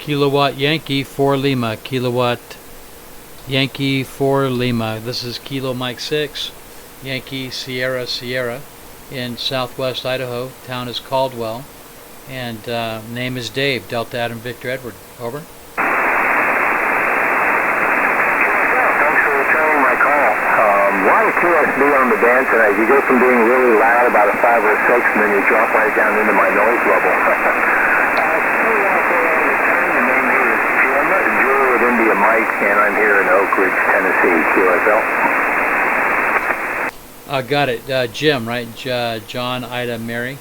Kilowatt Yankee 4 Lima. Kilowatt Yankee 4 Lima. This is Kilo Mike 6, Yankee Sierra Sierra in southwest Idaho. Town is Caldwell. And name is Dave, Delta Adam Victor Edward. Over. Thanks for returning my call. Why a QSB on the band tonight? You go from being really loud, about a 5 or a 6, and then you drop right down into my noise level. The name here is Jim, Juliet India Mike, and I'm here in Oak Ridge, Tennessee, QSL. Got it. Jim, right? John, Ida, Mary.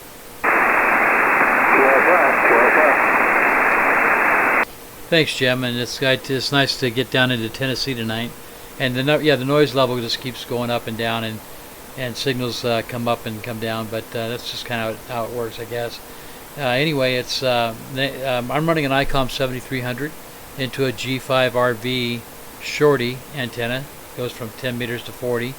Thanks, Jim, and it's nice to get down into Tennessee tonight. And the noise level just keeps going up and down, and signals come up and come down. But that's just kind of how it works, I guess. Anyway, it's I'm running an ICOM 7300 into a G5RV shorty antenna. Goes from 10 meters to 40,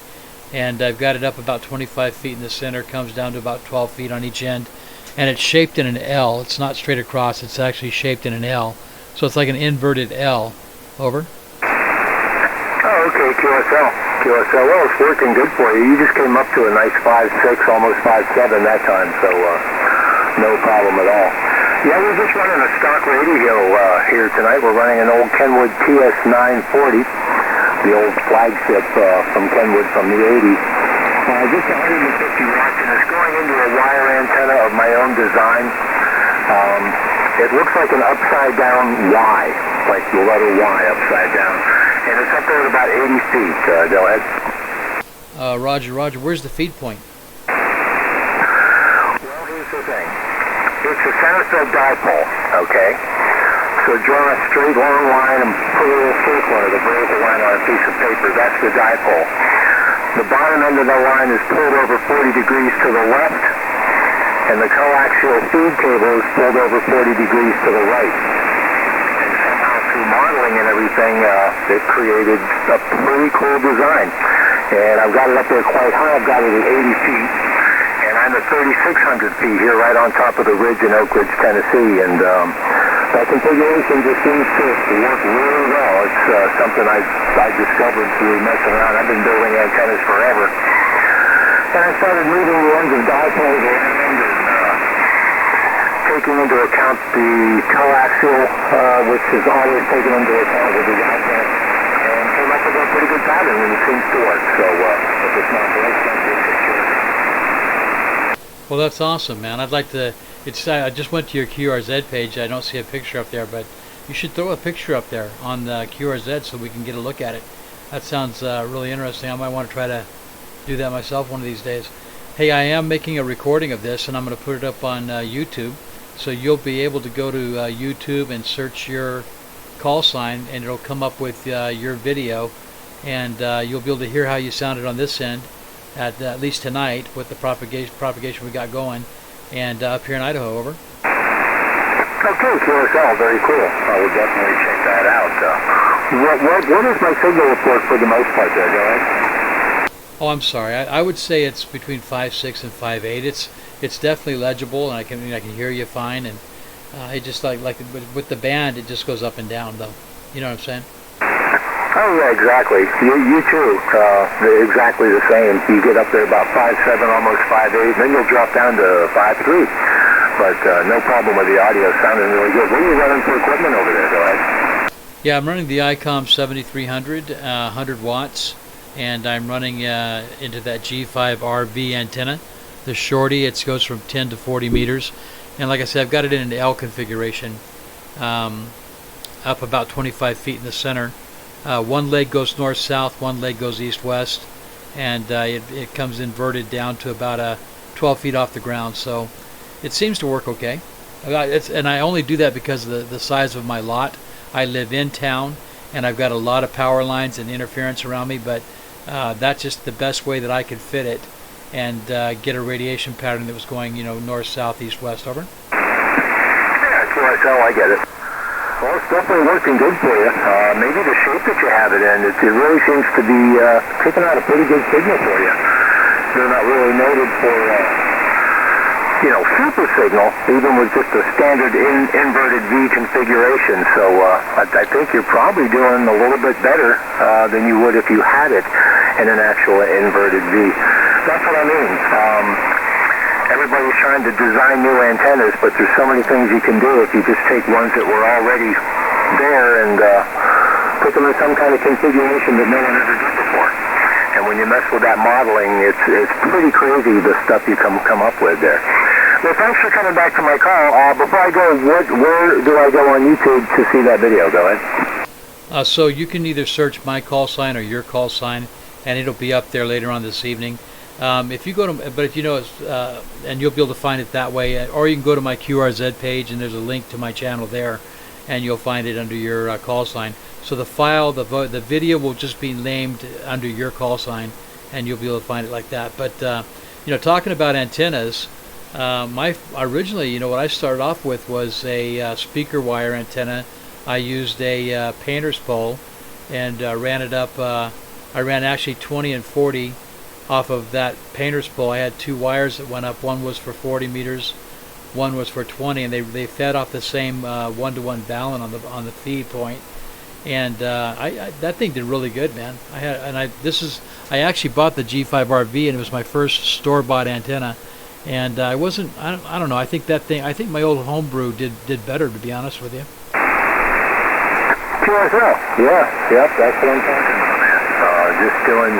and I've got it up about 25 feet in the center. Comes down to about 12 feet on each end, and it's shaped in an L. It's not straight across. It's actually shaped in an L. So it's like an inverted L. Over. Oh, okay, QSL. Well, it's working good for you. You just came up to a nice 5.6, almost 5.7 that time, so no problem at all. Yeah, we're just running a stock radio here tonight. We're running an old Kenwood TS940, the old flagship from Kenwood from the 80s. Just 150 watts, and it's going into a wire antenna of my own design. It looks like an upside-down Y, like the letter Y upside down. And it's up there at about 80 feet. Go ahead. Roger. Where's the feed point? Well, here's the thing. It's a center-fed dipole, okay? So draw a straight long line and put a little circle in it, a vertical line on a piece of paper. That's the dipole. The bottom end of the line is pulled over 40 degrees to the left, and the coaxial feed cable is pulled over 40 degrees to the right. And somehow through modeling and everything, it created a pretty cool design. And I've got it up there quite high. I've got it at 80 feet. And I'm at 3,600 feet here right on top of the ridge in Oak Ridge, Tennessee. And that configuration just seems to work really well. It's something I discovered through messing around. I've been building antennas forever. And I started moving the ends of dipoles around and taking into account the coaxial, which is always taken into account with the antenna, and came up with a pretty good pattern, and it seems to work. So if it's not right, well, that's awesome, man. I'd like to. I just went to your QRZ page. I don't see a picture up there, but you should throw a picture up there on the QRZ so we can get a look at it. That sounds really interesting. I might want to try to do that myself one of these days. Hey, I am making a recording of this, and I'm going to put it up on YouTube, so you'll be able to go to YouTube and search your call sign, and it'll come up with your video, and you'll be able to hear how you sounded on this end at least tonight with the propagation we got going, and up here in Idaho. Over. Okay, QSL, very cool. I will definitely check that out. What is my signal report for the most part there, go ahead? Oh, I'm sorry. I would say it's between 5.6 and 5.8. It's definitely legible, and I can hear you fine. And it just like with the band, it just goes up and down, though. You know what I'm saying? Oh yeah, exactly. You too. Exactly the same. You get up there about 5.7, almost 5.8, then you'll drop down to 5.3. But no problem with the audio sounding really good. What are you running for equipment over there, go ahead? Yeah, I'm running the ICOM 7300, 100 watts. And I'm running into that G5RV antenna, the shorty. It goes from 10 to 40 meters, and like I said, I've got it in an L configuration, up about 25 feet in the center. One leg goes north-south, one leg goes east-west, and it comes inverted down to about 12 feet off the ground. So it seems to work okay. And I only do that because of the size of my lot. I live in town, and I've got a lot of power lines and interference around me, but that's just the best way that I could fit it and get a radiation pattern that was going, north, south, east, west. Over. Yeah, QSL, I get it. Well, it's definitely working good for you. Maybe the shape that you have it in, it really seems to be taking out a pretty good signal for you. They're not really noted for super signal, even with just a standard inverted V configuration. So I think you're probably doing a little bit better than you would if you had it in an actual inverted V. That's what I mean. Everybody's trying to design new antennas, but there's so many things you can do if you just take ones that were already there and put them in some kind of configuration that no one ever did before. And when you mess with that modeling, it's pretty crazy the stuff you come up with there. Well, thanks for coming back to my call. Before I go, where do I go on YouTube to see that video? Go ahead. So you can either search my call sign or your call sign, and it'll be up there later on this evening. If you go to, but if you know, and you'll be able to find it that way, or you can go to my QRZ page, and there's a link to my channel there, and you'll find it under your call sign. So the file, the video will just be named under your call sign, and you'll be able to find it like that. But talking about antennas, originally, what I started off with was a speaker wire antenna. I used a painter's pole and ran it up. I ran actually 20 and 40 off of that painter's pole. I had two wires that went up. One was for 40 meters, one was for 20, and they fed off the same one-to-one balun on the feed point. And that thing did really good, man. I actually bought the G5RV, and it was my first store-bought antenna. And I don't know. I think my old homebrew did better, to be honest with you. KY4L. Yep, that's what I'm talking about, man. Just doing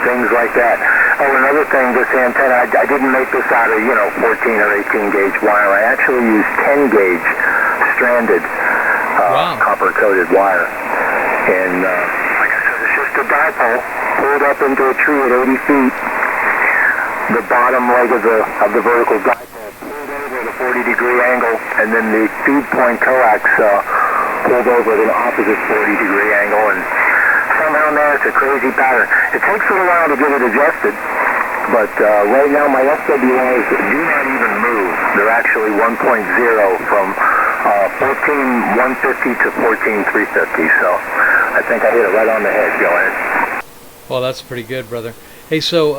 things like that. Oh, another thing, this antenna, I didn't make this out of 14 or 18 gauge wire. I actually used 10 gauge stranded copper-coated wire. And like I said, it's just a dipole pulled up into a tree at 80 feet. The bottom leg of the vertical dipole pulled over at a 40-degree angle, and then the feed point coax pulled over at an opposite 40-degree angle, and somehow, man, it's a crazy pattern. It takes a little while to get it adjusted, but right now my SWRs do not even move. They're actually 1.0 from 14,150 to 14,350, so I think I hit it right on the head. Go ahead. Well, that's pretty good, brother. Hey, so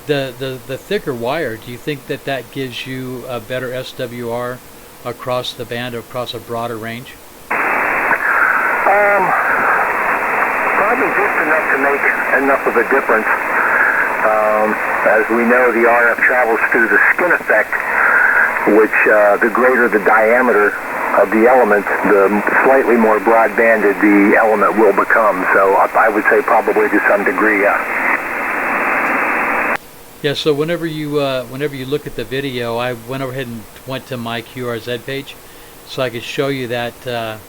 the thicker wire, do you think that gives you a better SWR across the band, across a broader range? Probably just enough to make enough of a difference. As we know, the RF travels through the skin effect, which the greater the diameter of the element, the slightly more broad-banded the element will become. So I would say probably to some degree, yeah. Yeah, so whenever you look at the video, I went ahead and went to my QRZ page so I could show you that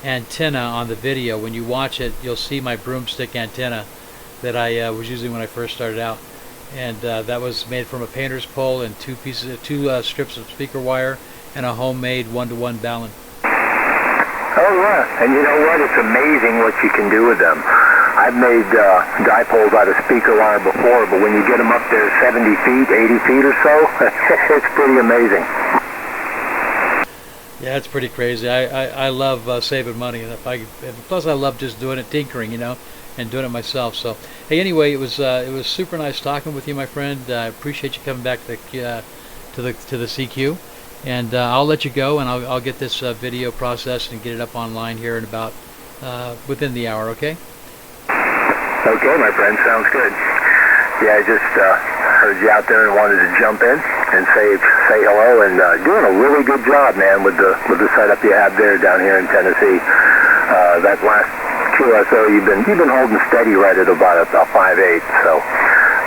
antenna on the video. When you watch it, you'll see my broomstick antenna that I was using when I first started out, and that was made from a painter's pole and two strips of speaker wire and a homemade one-to-one balun. Oh yeah, and you know what? It's amazing what you can do with them. I've made dipoles out of speaker wire before, but when you get them up there 70 feet, 80 feet or so, it's pretty amazing. Yeah, it's pretty crazy. I love saving money, and plus I love just doing it, tinkering, and doing it myself. So hey, anyway, it was super nice talking with you, my friend. I appreciate you coming back to the CQ, and I'll let you go, and I'll get this video processed and get it up online here in about within the hour. Okay. Okay, my friend, sounds good. Yeah, I just heard you out there and wanted to jump in and say hello, and doing a really good job, man, with the setup you have there down here in Tennessee. That last QSO, you've been holding steady right at about a 5.8, so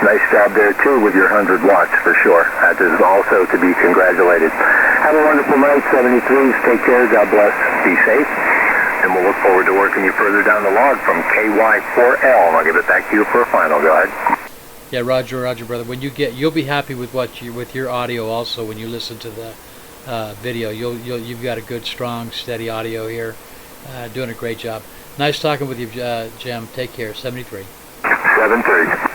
nice job there too with your 100 watts for sure. That is also to be congratulated. Have a wonderful night, 73s. Take care. God bless. Be safe. And we'll look forward to working you further down the log from KY4L. And I'll give it back to you for a final. Go ahead. Yeah, Roger, brother. When you'll be happy with with your audio also when you listen to the video. You've got a good, strong, steady audio here. Doing a great job. Nice talking with you, Jim. Take care. 73. 730.